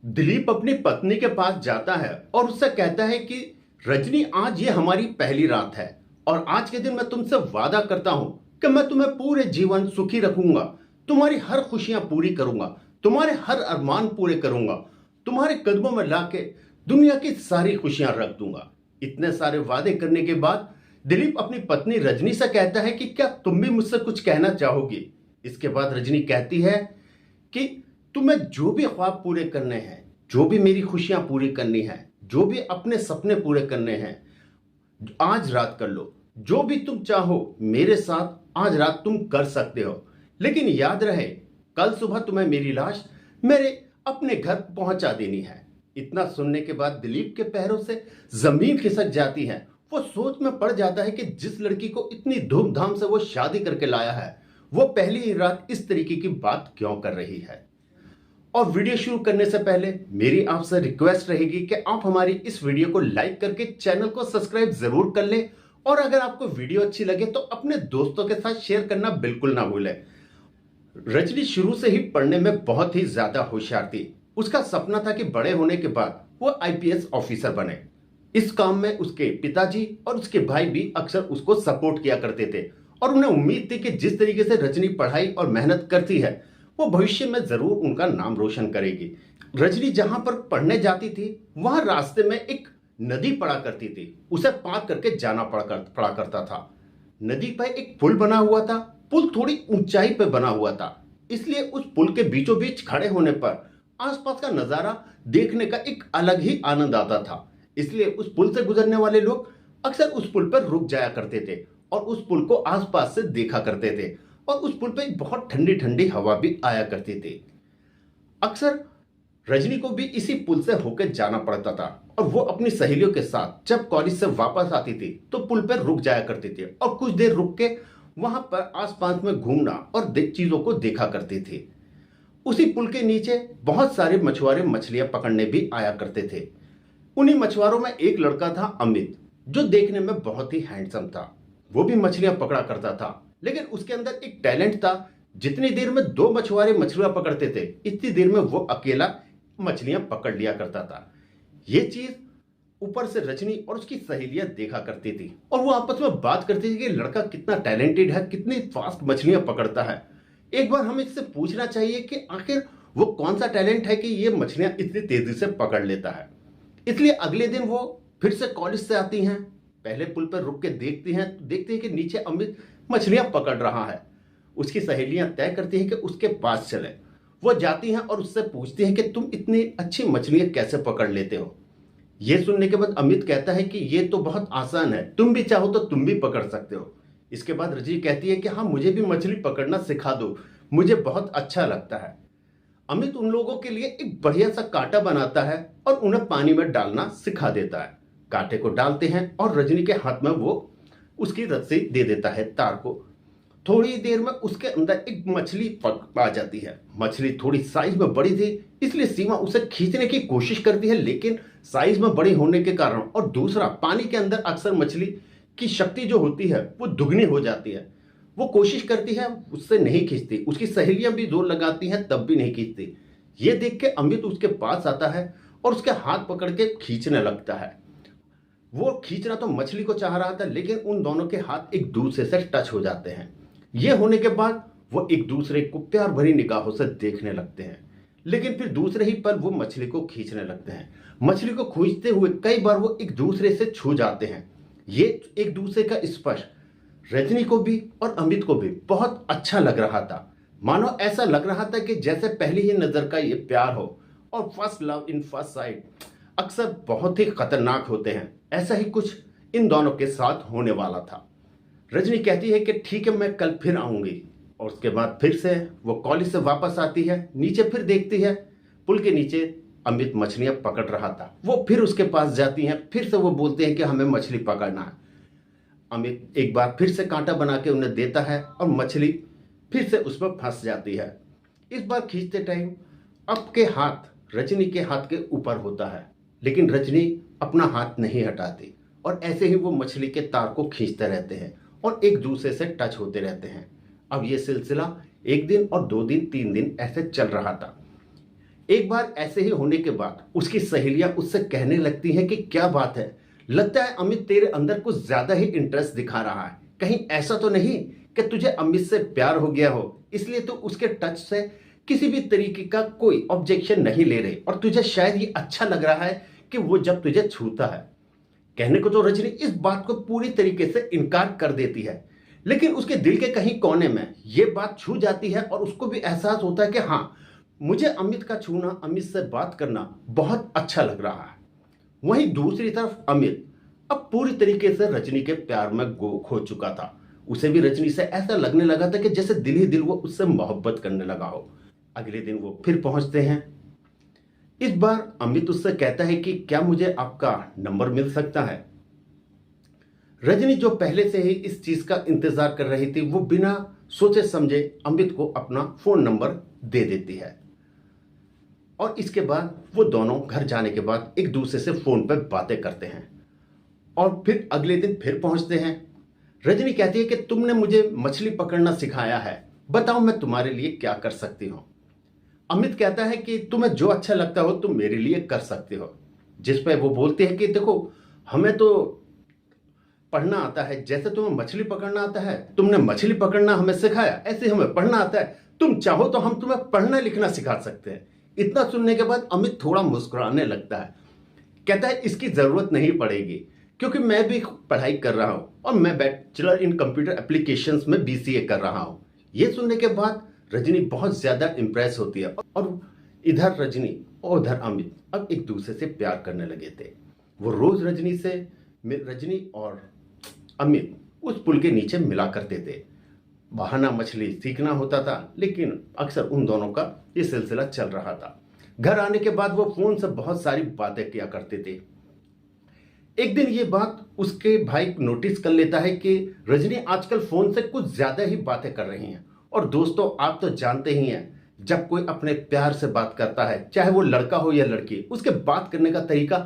दिलीप अपनी पत्नी के पास जाता है और उससे कहता है कि रजनी, आज ये हमारी पहली रात है और आज के दिन मैं तुमसे वादा करता हूं कि मैं तुम्हें पूरे जीवन सुखी रखूंगा, तुम्हारी हर खुशियां पूरी करूंगा, तुम्हारे हर अरमान पूरे करूंगा, तुम्हारे कदमों में लाके दुनिया की सारी खुशियां रख दूंगा। इतने सारे वादे करने के बाद दिलीप अपनी पत्नी रजनी से कहता है कि क्या तुम भी मुझसे कुछ कहना चाहोगी। इसके बाद रजनी कहती है कि तुम्हें जो भी ख्वाब पूरे करने हैं, जो भी मेरी खुशियां पूरी करनी है, जो भी अपने सपने पूरे करने हैं, आज रात कर लो। जो भी तुम चाहो मेरे साथ आज रात तुम कर सकते हो, लेकिन याद रहे कल सुबह तुम्हें मेरी लाश मेरे अपने घर पहुंचा देनी है। इतना सुनने के बाद दिलीप के पैरों से जमीन खिसक जाती है। वो सोच में पड़ जाता है कि जिस लड़की को इतनी धूमधाम से वो शादी करके लाया है, वो पहली ही रात इस तरीके की बात क्यों कर रही है। और वीडियो शुरू करने से पहले मेरी आपसे रिक्वेस्ट रहेगी कि आप हमारी इस वीडियो को लाइक करके चैनल को सब्सक्राइब जरूर कर लें, और अगर आपको वीडियो अच्छी लगे तो अपने दोस्तों के साथ शेयर करना बिल्कुल ना भूलें। रजनी शुरू से ही पढ़ने में बहुत ही ज्यादा होशियार थी। उसका सपना था कि बड़े होने के बाद वो आईपीएस ऑफिसर बने। इस काम में उसके पिताजी और उसके भाई भी अक्सर उसको सपोर्ट किया करते थे और उन्हें उम्मीद थी कि जिस तरीके से रजनी पढ़ाई और मेहनत करती है वो भविष्य में जरूर उनका नाम रोशन करेगी। रजनी जहां पर पढ़ने जाती थी वहां रास्ते में एक नदी पड़ा करती थी, उसे पार करके जाना पड़ा करता था। नदी पर एक पुल बना हुआ था। पुल थोड़ी ऊंचाई पर बना हुआ था, इसलिए उस पुल के बीचों बीच खड़े होने पर आसपास का नजारा देखने का एक अलग ही आनंद आता था। इसलिए उस पुल से गुजरने वाले लोग अक्सर उस पुल पर रुक जाया करते थे और उस पुल को आसपास से देखा करते थे, और उस पुल पे बहुत ठंडी ठंडी हवा भी आया करती थी। अक्सर रजनी को भी इसी पुल से होकर जाना पड़ता था, और वो अपनी सहेलियों के साथ जब कॉलेज से वापस आती थी तो पुल पर रुक जाया करती थी और कुछ देर रुक के वहां पर आसपास में घूमना और चीजों को देखा करती थी। उसी पुल के नीचे बहुत सारे मछुआरे मछलियां पकड़ने भी आया करते थे। उन्हीं मछुआरों में एक लड़का था अमित, जो देखने में बहुत ही हैंडसम था। वो भी मछलियां पकड़ा करता था, लेकिन उसके अंदर एक टैलेंट था। जितनी देर में दो मछुआरे मछलियां पकड़ते थे, इतनी देर में वो अकेला मछलियां पकड़ लिया करता था। ये चीज ऊपर से रजनी और उसकी सहेलियां देखा करती थी और वो आपस में बात करती थी कि लड़का कितना टैलेंटेड है, कितनी फास्ट मछलियां पकड़ता है। एक बार हमें इससे पूछना चाहिए कि आखिर वो कौन सा टैलेंट है कि ये मछलियां इतनी तेजी से पकड़ लेता है। इसलिए अगले दिन वो फिर से कॉलेज से आती हैं, पहले पुल पर रुक के देखती हैं कि नीचे अमित मछलियां पकड़ रहा है। उसकी सहेलियां तय करती हैं कि उसके पास चले। वो जाती हैं और उससे पूछती हैं कि तुम इतनी अच्छी मछलियां कैसे पकड़ लेते हो। ये सुनने के बाद अमित कहता है कि ये तो बहुत आसान है, तुम भी चाहो तो तुम भी पकड़ सकते हो। इसके बाद रजनी कहती है कि हाँ, मुझे भी मछली पकड़ना सिखा दो, मुझे बहुत अच्छा लगता है। अमित उन लोगों के लिए एक बढ़िया सा कांटा बनाता है और उन्हें पानी में डालना सिखा देता है। कांटे को डालते हैं और रजनी के हाथ में वो उसकी रस्सी दे देता है, तार को। थोड़ी देर में उसके अंदर एक मछली आ जाती है। मछली थोड़ी साइज में बड़ी थी, इसलिए सीमा उसे खींचने की कोशिश करती है, लेकिन साइज में बड़ी होने के कारण और दूसरा पानी के अंदर अक्सर मछली की शक्ति जो होती है वो दुगनी हो जाती है। वो कोशिश करती है, उससे नहीं खींचती। उसकी सहेलियां भी जोर लगाती हैं, तब भी नहीं खींचती। ये देख के अमित उसके पास आता है और उसके हाथ पकड़ के खींचने लगता है। वो खींचना तो मछली को चाह रहा था, लेकिन उन दोनों के हाथ एक दूसरे से टच हो जाते हैं। ये होने के बाद वो एक दूसरे को प्यार भरी निगाहों से देखने लगते हैं, लेकिन फिर दूसरे ही पल वो मछली को खींचने लगते हैं। मछली को खींचते हुए कई बार वो एक दूसरे से छू जाते हैं। ये एक दूसरे का स्पर्श रजनी को भी और अमित को भी बहुत अच्छा लग रहा था। मानो ऐसा लग रहा था कि जैसे पहली ही नजर का ये प्यार हो। और first love in first sight अक्सर बहुत ही खतरनाक होते हैं। ऐसा ही कुछ इन दोनों के साथ होने वाला था। रजनी कहती है कि ठीक है, मैं कल फिर आऊंगी। और उसके बाद फिर से वो कॉलेज से वापस आती है, नीचे फिर देखती है पुल के नीचे अमित मछलियां पकड़ रहा था। वो फिर उसके पास जाती हैं, फिर से वो बोलते हैं कि हमें मछली पकड़ना है। अमित एक बार फिर से कांटा बना के उन्हें देता है और मछली फिर से उसमें फंस जाती है। इस बार खींचते टाइम अब के हाथ रजनी के हाथ के ऊपर होता है, लेकिन रजनी अपना हाथ नहीं हटाती और ऐसे ही वो मछली के तार को खींचते रहते हैं और एक दूसरे से टच होते रहते हैं। अब ये सिलसिला 1 दिन और 2 दिन 3 दिन ऐसे चल रहा था। एक बार ऐसे ही होने के बाद उसकी सहेलियां उससे कहने लगती हैं कि क्या बात है, लगता है अमित तेरे अंदर कुछ ज्यादा ही इंटरेस्ट दिखा रहा है। कहीं ऐसा तो नहीं कि तुझे अमित से प्यार हो गया हो, इसलिए तो उसके टच से किसी भी तरीके का कोई ऑब्जेक्शन नहीं ले रहे और तुझे शायद ये अच्छा लग रहा है कि वो जब तुझे छूता है। कहने को तो रजनी इस बात को पूरी तरीके से इनकार कर देती है, लेकिन उसके दिल के कहीं कोने में ये बात छू जाती है और उसको भी एहसास होता है कि हाँ, मुझे अमित का छूना, अमित से बात करना बहुत अच्छा लग रहा है। वहीं दूसरी तरफ अमित अब पूरी तरीके से रजनी के प्यार में खो चुका था। उसे भी रजनी से ऐसा लगने लगा था कि जैसे दिल ही दिल वो उससे मोहब्बत करने लगा हो। अगले दिन वो फिर पहुंचते हैं। इस बार अमित उससे कहता है कि क्या मुझे आपका नंबर मिल सकता है। रजनी जो पहले से ही इस चीज का इंतजार कर रही थी, वो बिना सोचे समझे अमित को अपना फोन नंबर दे देती है और इसके बाद वो दोनों घर जाने के बाद एक दूसरे से फोन पर बातें करते हैं। और फिर अगले दिन फिर पहुंचते हैं। रजनी कहती है कि तुमने मुझे मछली पकड़ना सिखाया है, बताओ मैं तुम्हारे लिए क्या कर सकती हूँ। अमित कहता है कि तुम्हें जो अच्छा लगता हो तुम मेरे लिए कर सकते हो। जिस पर वो बोलते हैं कि देखो, हमें तो पढ़ना आता है, जैसे तुम्हें मछली पकड़ना आता है, तुमने मछली पकड़ना हमें सिखाया, ऐसे हमें पढ़ना आता है। तुम चाहो तो हम तुम्हें पढ़ना लिखना सिखा सकते हैं। इतना सुनने के बाद अमित थोड़ा मुस्कुराने लगता है। कहता है इसकी जरूरत नहीं पड़ेगी, क्योंकि मैं भी पढ़ाई कर रहा हूं और मैं बैचलर इन कंप्यूटर एप्लीकेशंस में बीसीए कर रहा हूं। यह सुनने के बाद रजनी बहुत ज्यादा इंप्रेस होती है और इधर रजनी और उधर अमित अब एक दूसरे से प्यार करने लगे थे। वो रोज रजनी और अमित उस पुल के नीचे मिला करते थे। बहाना मछली सीखना होता था, लेकिन अक्सर उन दोनों का ये सिलसिला चल रहा था। घर आने के बाद वो फोन से बहुत सारी बातें किया करते थे। एक दिन ये बात उसके भाई नोटिस कर लेता है कि रजनी आजकल फोन से कुछ ज्यादा ही बातें कर रही हैं। और दोस्तों, आप तो जानते ही हैं, जब कोई अपने प्यार से बात करता है, चाहे वो लड़का हो या लड़की, उसके बात करने का तरीका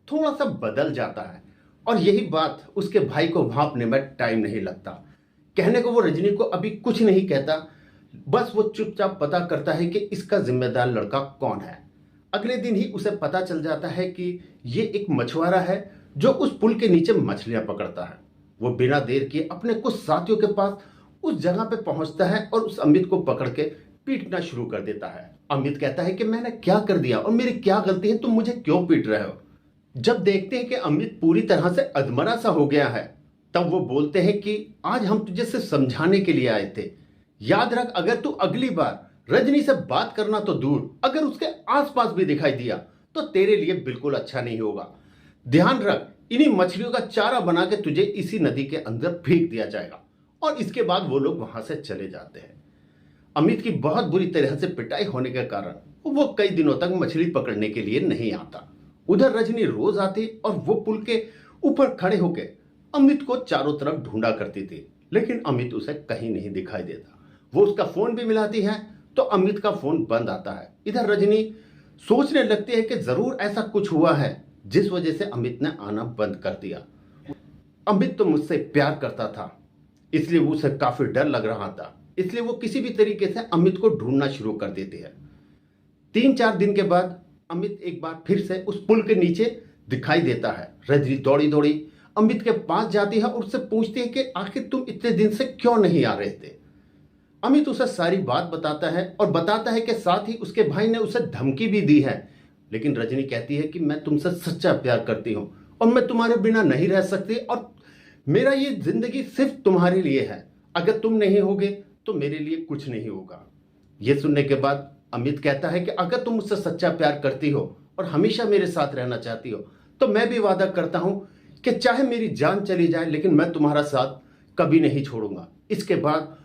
थोड़ा सा बदल जाता है। और यही बात उसके भाई को भांपने में टाइम नहीं लगता। कहने को वो रजनी को अभी कुछ नहीं कहता, बस वो चुपचाप पता करता है कि इसका जिम्मेदार लड़का कौन है। अगले दिन ही उसे पता चल जाता है कि ये एक मछुआरा है जो उस पुल के नीचे मछलियां पकड़ता है। वो बिना देर किए अपने कुछ साथियों के पास उस जगह पे पहुंचता है और उस अमित को पकड़ के पीटना शुरू कर देता है। अमित कहता है कि मैंने क्या कर दिया और मेरी क्या गलती है, तुम मुझे क्यों पीट रहे हो। जब देखते हैं कि अमित पूरी तरह से अधमरा सा हो गया है, तब वो बोलते हैं कि आज हम तुझे सिर्फ समझाने के लिए आए थे। याद रख, अगर तू अगली बार रजनी से बात करना तो दूर, अगर उसके आसपास भी दिखाई दिया तो तेरे लिए बिल्कुल अच्छा नहीं होगा। ध्यान रख, इन्हीं मछलियों का चारा बना के तुझे इसी नदी के अंदर फेंक दिया जाएगा। और इसके बाद वो लोग वहां से चले जाते हैं। अमित की बहुत बुरी तरह से पिटाई होने के कारण वो कई दिनों तक मछली पकड़ने के लिए नहीं आता। उधर रजनी रोज आती और वो पुल के ऊपर खड़े होकर अमित को चारों तरफ ढूंढा करती थी, लेकिन अमित उसे कहीं नहीं दिखाई देता। वो उसका फोन भी मिलाती है तो अमित का फोन बंद आता है। इधर रजनी सोचने लगती है कि जरूर ऐसा कुछ हुआ है जिस वजह से अमित ने आना बंद कर दिया। अमित तो मुझसे प्यार करता था, इसलिए उसे काफी डर लग रहा था, इसलिए वो किसी भी तरीके से अमित को ढूंढना शुरू कर देती है। 3-4 दिन के बाद अमित एक बार फिर से उस पुल के नीचे दिखाई देता है। रजनी दौड़ी दौड़ी अमित के पास जाती है और उससे पूछती है कि आखिर तुम इतने दिन से क्यों नहीं आ रहे थे। अमित उसे सारी बात बताता है और बताता है कि साथ ही उसके भाई ने उसे धमकी भी दी है। लेकिन रजनी कहती है कि मैं तुमसे सच्चा प्यार करती हूं और मैं तुम्हारे बिना नहीं रह सकती और मेरा ये जिंदगी सिर्फ तुम्हारे लिए है। अगर तुम नहीं होगे तो मेरे लिए कुछ नहीं होगा। यह सुनने के बाद अमित कहता है कि अगर तुम मुझसे सच्चा प्यार करती हो और हमेशा मेरे साथ रहना चाहती हो तो मैं भी वादा करता हूं कि चाहे मेरी जान चली जाए, लेकिन मैं तुम्हारा साथ कभी नहीं छोड़ूंगा। इसके बाद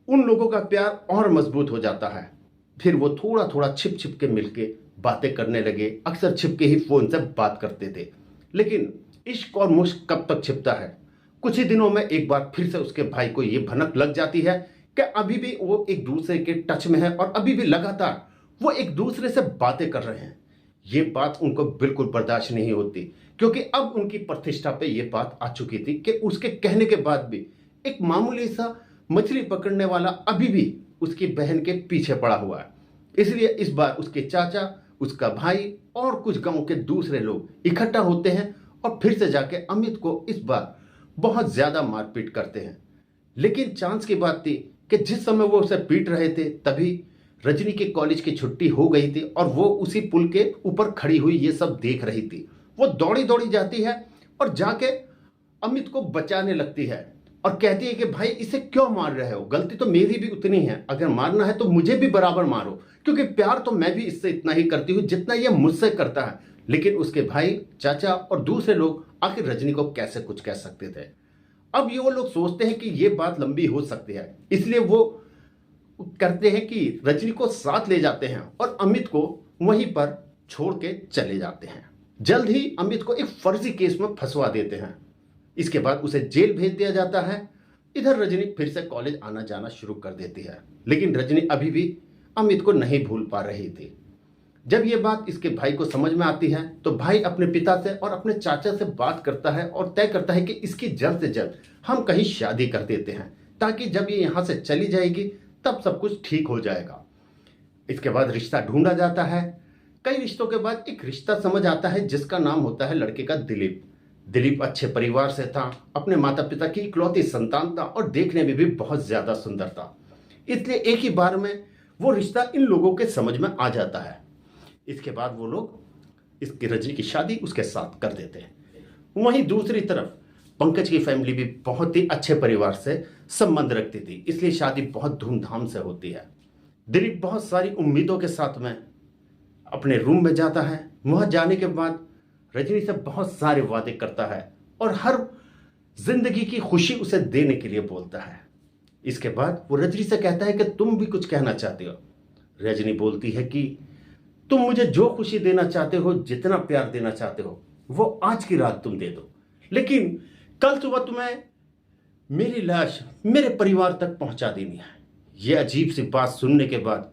उन लोगों का प्यार और मजबूत हो जाता है। फिर वो थोड़ा थोड़ा छिप छिप के मिलके बातें करने लगे। अक्सर छिपके ही फोन से बात करते थे। लेकिन इश्क और मुश्क कब तक छिपता है। कुछ ही दिनों में एक बार फिर से उसके भाई को ये भनक लग जाती है कि अभी भी वो एक दूसरे के टच में है और अभी भी लगातार वो एक दूसरे से बातें कर रहे हैं। ये बात उनको बिल्कुल बर्दाश्त नहीं होती, क्योंकि अब उनकी प्रतिष्ठा पे ये बात आ चुकी थी कि उसके कहने के बाद भी एक मामूली सा मछली पकड़ने वाला अभी भी उसकी बहन के पीछे पड़ा हुआ है। इसलिए इस बार उसके चाचा, उसका भाई और कुछ गांव के दूसरे लोग इकट्ठा होते हैं और फिर से जाके अमित को इस बार बहुत ज्यादा मारपीट करते हैं। लेकिन चांस की बात थी कि जिस समय वो उसे पीट रहे थे तभी रजनी के कॉलेज की छुट्टी हो गई थी और वो उसी पुल के ऊपर खड़ी हुई ये सब देख रही थी। वो दौड़ी दौड़ी जाती है और जाके अमित को बचाने लगती है और कहती है कि भाई इसे क्यों मार रहे हो, गलती तो मेरी भी उतनी है, अगर मारना है तो मुझे भी बराबर मारो, क्योंकि प्यार तो मैं भी इससे इतना ही करती हूँ जितना ये मुझसे करता है। लेकिन उसके भाई, चाचा और दूसरे लोग आखिर रजनी को कैसे कुछ कह सकते थे। अब ये वो लोग सोचते हैं कि ये बात लंबी हो सकती है, इसलिए वो करते हैं कि रजनी को साथ ले जाते हैं और अमित को वहीं पर छोड़ के चले जाते हैं। जल्द ही अमित को एक फर्जी केस में फंसवा देते हैं। इसके बाद उसे जेल भेज दिया जाता है। इधर रजनी फिर से कॉलेज आना जाना शुरू कर देती है, लेकिन रजनी अभी भी अमित को नहीं भूल पा रही थी। जब ये बात इसके भाई को समझ में आती है तो भाई अपने पिता से और अपने चाचा से बात करता है और तय करता है कि इसकी जल्द से जल्द हम कहीं शादी कर देते हैं, ताकि जब ये यहाँ से चली जाएगी तब सब कुछ ठीक हो जाएगा। इसके बाद रिश्ता ढूंढा जाता है। कई रिश्तों के बाद एक रिश्ता समझ आता है जिसका नाम होता है लड़के का दिलीप। दिलीप अच्छे परिवार से था, अपने माता पिता की इकलौती संतान था और देखने में भी बहुत ज्यादा सुंदर था। इसलिए एक ही बार में वो रिश्ता इन लोगों के समझ में आ जाता है। इसके बाद वो लोग इसकी रजनी की शादी उसके साथ कर देते हैं। वहीं दूसरी तरफ पंकज की फैमिली भी बहुत ही अच्छे परिवार से संबंध रखती थी, इसलिए शादी बहुत धूमधाम से होती है। दिलीप बहुत सारी उम्मीदों के साथ में अपने रूम में जाता है। वहां जाने के बाद रजनी से बहुत सारे वादे करता है और हर जिंदगी की खुशी उसे देने के लिए बोलता है। इसके बाद वो रजनी से कहता है कि तुम भी कुछ कहना चाहते हो। रजनी बोलती है कि तुम मुझे जो खुशी देना चाहते हो, जितना प्यार देना चाहते हो, वो आज की रात तुम दे दो, लेकिन कल सुबह तुम्हें मेरी लाश मेरे परिवार तक पहुंचा देनी है। यह अजीब सी बात सुनने के बाद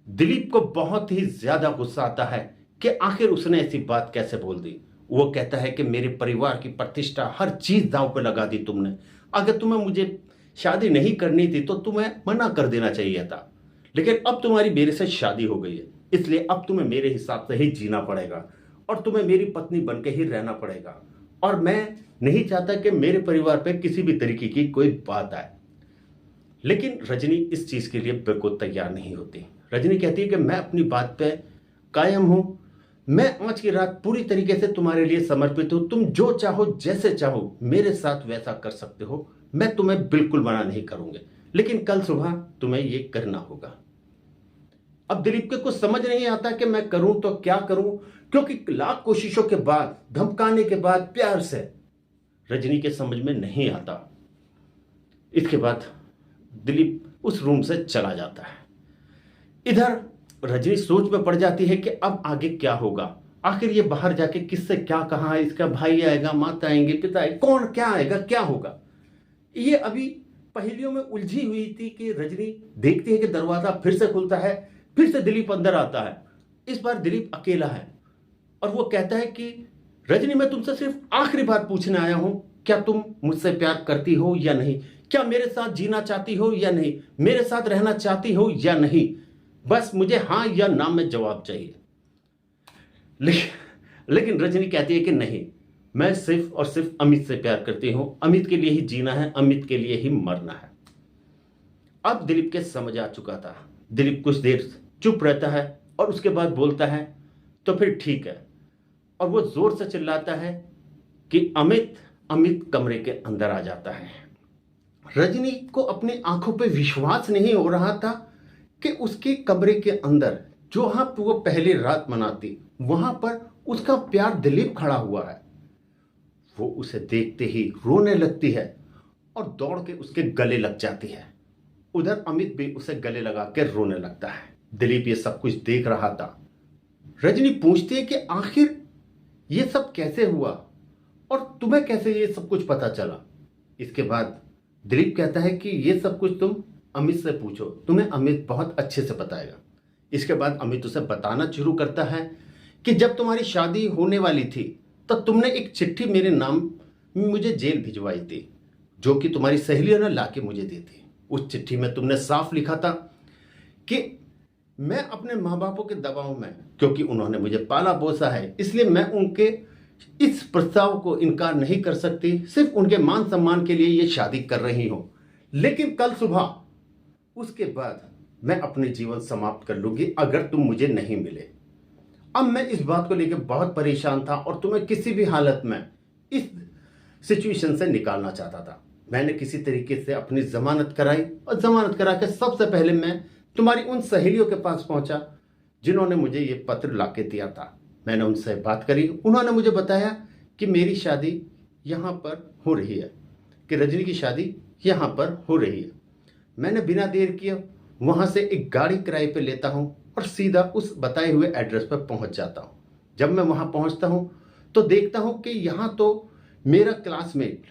दिलीप को बहुत ही ज्यादा गुस्सा आता है कि आखिर उसने ऐसी बात कैसे बोल दी। वो कहता है कि मेरे परिवार की प्रतिष्ठा, हर चीज दांव पे लगा दी तुमने। अगर तुम्हें मुझे शादी नहीं करनी थी तो तुम्हें मना कर देना चाहिए था, लेकिन अब तुम्हारी मेरे से शादी हो गई है, इसलिए अब तुम्हें मेरे हिसाब से ही जीना पड़ेगा और तुम्हें मेरी पत्नी बनके ही रहना पड़ेगा। और मैं नहीं चाहता कि मेरे परिवार पे किसी भी तरीके की कोई बात आए। लेकिन रजनी इस चीज के लिए बिल्कुल तैयार नहीं होती। रजनी कहती है कि मैं अपनी बात पे कायम हूं, मैं आज की रात पूरी तरीके से तुम्हारे लिए समर्पित हूं, तुम जो चाहो जैसे चाहो मेरे साथ वैसा कर सकते हो, मैं तुम्हें बिल्कुल मना नहीं करूंगी, लेकिन कल सुबह तुम्हें ये करना होगा। अब दिलीप के कुछ समझ नहीं आता कि मैं करूं तो क्या करूं, क्योंकि लाख कोशिशों के बाद, धमकाने के बाद, प्यार से रजनी के समझ में नहीं आता। इसके बाद दिलीप उस रूम से चला जाता है। इधर रजनी सोच में पड़ जाती है कि अब आगे क्या होगा। आखिर ये बाहर जाके किससे क्या कहा है, इसका भाई आएगा, माता आएंगे, पिता आएंगे, कौन क्या आएगा, क्या होगा। ये अभी पहेलियों में उलझी हुई थी कि रजनी देखती है कि दरवाजा फिर से खुलता है, फिर से दिलीप अंदर आता है। इस बार दिलीप अकेला है और वो कहता है कि रजनी, मैं तुमसे सिर्फ आखिरी बार पूछने आया हूं, क्या तुम मुझसे प्यार करती हो या नहीं, क्या मेरे साथ जीना चाहती हो या नहीं, मेरे साथ रहना चाहती हो या नहीं, बस मुझे हाँ या ना में जवाब चाहिए। लेकिन रजनी कहती है कि नहीं, मैं सिर्फ और सिर्फ अमित से प्यार करती हूं, अमित के लिए ही जीना है, अमित के लिए ही मरना है। अब दिलीप के समझ आ चुका था। दिलीप कुछ देर चुप रहता है और उसके बाद बोलता है तो फिर ठीक है, और वो जोर से चिल्लाता है कि अमित कमरे के अंदर आ जाता है। रजनी को अपनी आंखों पे विश्वास नहीं हो रहा था कि उसके कमरे के अंदर, जहां वो पहली रात मनाती, वहां पर उसका प्यार दिलीप खड़ा हुआ है। वो उसे देखते ही रोने लगती है और दौड़ के उसके गले लग जाती है। उधर अमित भी उसे गले लगा के रोने लगता है। दिलीप ये सब कुछ देख रहा था। रजनी पूछती है कि आखिर ये सब कैसे हुआ और तुम्हें कैसे ये सब कुछ पता चला। इसके बाद दिलीप कहता है कि ये सब कुछ तुम अमित से पूछो, तुम्हें अमित बहुत अच्छे से बताएगा। इसके बाद अमित उसे बताना शुरू करता है कि जब तुम्हारी शादी होने वाली थी तो तुमने एक चिट्ठी मेरे नाम मुझे जेल भिजवाई थी, जो कि तुम्हारी सहेलियों ने लाके मुझे दी थी। उस चिट्ठी में तुमने साफ लिखा था कि मैं अपने माँ बापों के दबाव में, क्योंकि उन्होंने मुझे पाला पोसा है, इसलिए मैं उनके इस प्रस्ताव को इनकार नहीं कर सकती। सिर्फ उनके मान सम्मान के लिए ये शादी कर रही हूं। लेकिन कल सुबह उसके बाद मैं अपने जीवन समाप्त कर लूंगी अगर तुम मुझे नहीं मिले। अब मैं इस बात को लेकर बहुत परेशान था और तुम्हें किसी भी हालत में इस सिचुएशन से निकालना चाहता था। मैंने किसी तरीके से अपनी जमानत कराई और जमानत करा के सबसे पहले मैं तुम्हारी उन सहेलियों के पास पहुंचा जिन्होंने मुझे ये पत्र लाके दिया था। मैंने उनसे बात करी। उन्होंने मुझे बताया कि मेरी शादी यहाँ पर हो रही है, कि रजनी की शादी यहाँ पर हो रही है। मैंने बिना देर किए वहाँ से एक गाड़ी किराए पे लेता हूँ और सीधा उस बताए हुए एड्रेस पर पहुँच जाता हूँ। जब मैं वहाँ पहुँचता हूँ तो देखता हूँ कि यहाँ तो मेरा क्लासमेट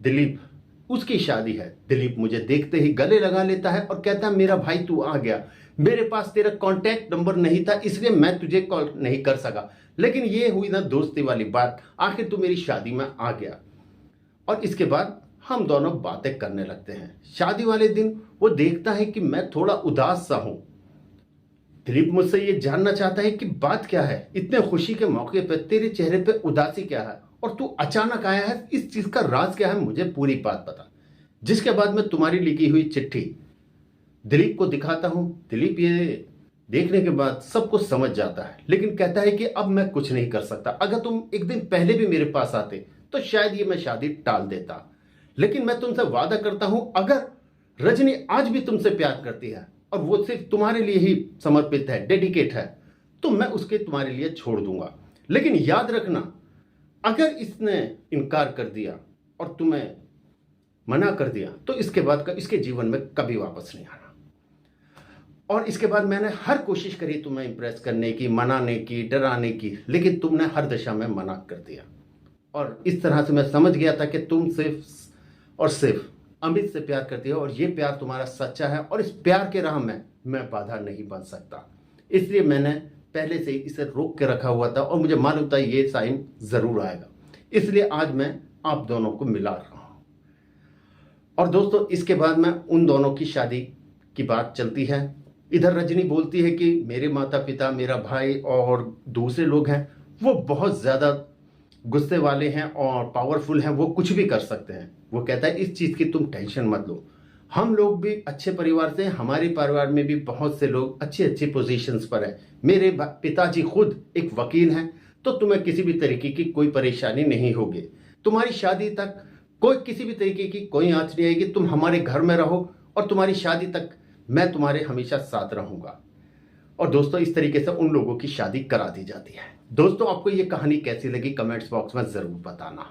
दिलीप, उसकी शादी है। दिलीप मुझे देखते ही गले लगा लेता है और कहता है मेरा भाई तू आ गया, मेरे पास तेरा कांटेक्ट नंबर नहीं था इसलिए मैं तुझे कॉल नहीं कर सका, लेकिन ये हुई ना दोस्ती वाली बात, आखिर तू मेरी शादी में आ गया। और इसके बाद हम दोनों बातें करने लगते हैं। शादी वाले दिन वो देखता है कि मैं थोड़ा उदास सा हूं। दिलीप मुझसे ये जानना चाहता है कि बात क्या है, इतने खुशी के मौके पर तेरे चेहरे पे उदासी क्या है और तू अचानक आया है, इस चीज का राज क्या है, मुझे पूरी बात बता। जिसके बाद मैं तुम्हारी लिखी हुई चिट्ठी दिलीप को दिखाता हूं। दिलीप ये देखने के बाद सब कुछ समझ जाता है, लेकिन कहता है कि अब मैं कुछ नहीं कर सकता। अगर तुम एक दिन पहले भी मेरे पास आते तो शायद ये मैं शादी टाल देता, लेकिन मैं तुमसे वादा करता हूं अगर रजनी आज भी तुमसे प्यार करती है और वो सिर्फ तुम्हारे लिए ही समर्पित है, डेडिकेट है, तो मैं उसके तुम्हारे लिए छोड़ दूंगा। लेकिन याद रखना, अगर इसने इनकार कर दिया और तुम्हें मना कर दिया तो इसके बाद का इसके जीवन में कभी वापस नहीं आना। और इसके बाद मैंने हर कोशिश करी तुम्हें इंप्रेस करने की, मनाने की, डराने की, लेकिन तुमने हर दिशा में मना कर दिया। और इस तरह से मैं समझ गया था कि तुम सिर्फ और सिर्फ अमित से प्यार करती हो और ये प्यार तुम्हारा सच्चा है और इस प्यार के राह में मैं बाधा नहीं बन सकता। इसलिए मैंने पहले से ही इसे रोक के रखा हुआ था और मुझे मालूम था ये टाइम जरूर आएगा, इसलिए आज मैं आप दोनों को मिला रहा हूं। और दोस्तों इसके बाद में उन दोनों की शादी की बात चलती है। इधर रजनी बोलती है कि मेरे माता पिता, मेरा भाई और दूसरे लोग हैं वो बहुत ज़्यादा गुस्से वाले हैं और पावरफुल हैं, वो कुछ भी कर सकते हैं। वो कहता है इस चीज़ की तुम टेंशन मत लो, हम लोग भी अच्छे परिवार से हैं, हमारे परिवार में भी बहुत से लोग अच्छी अच्छी पोजीशंस पर हैं, मेरे पिताजी खुद एक वकील हैं, तो तुम्हें किसी भी तरीके की कोई परेशानी नहीं होगी। तुम्हारी शादी तक कोई किसी भी तरीके की कोई आंच नहीं आएगी, तुम हमारे घर में रहो और तुम्हारी शादी तक मैं तुम्हारे हमेशा साथ रहूंगा। और दोस्तों इस तरीके से उन लोगों की शादी करा दी जाती है। दोस्तों आपको ये कहानी कैसी लगी कमेंट्स बॉक्स में जरूर बताना।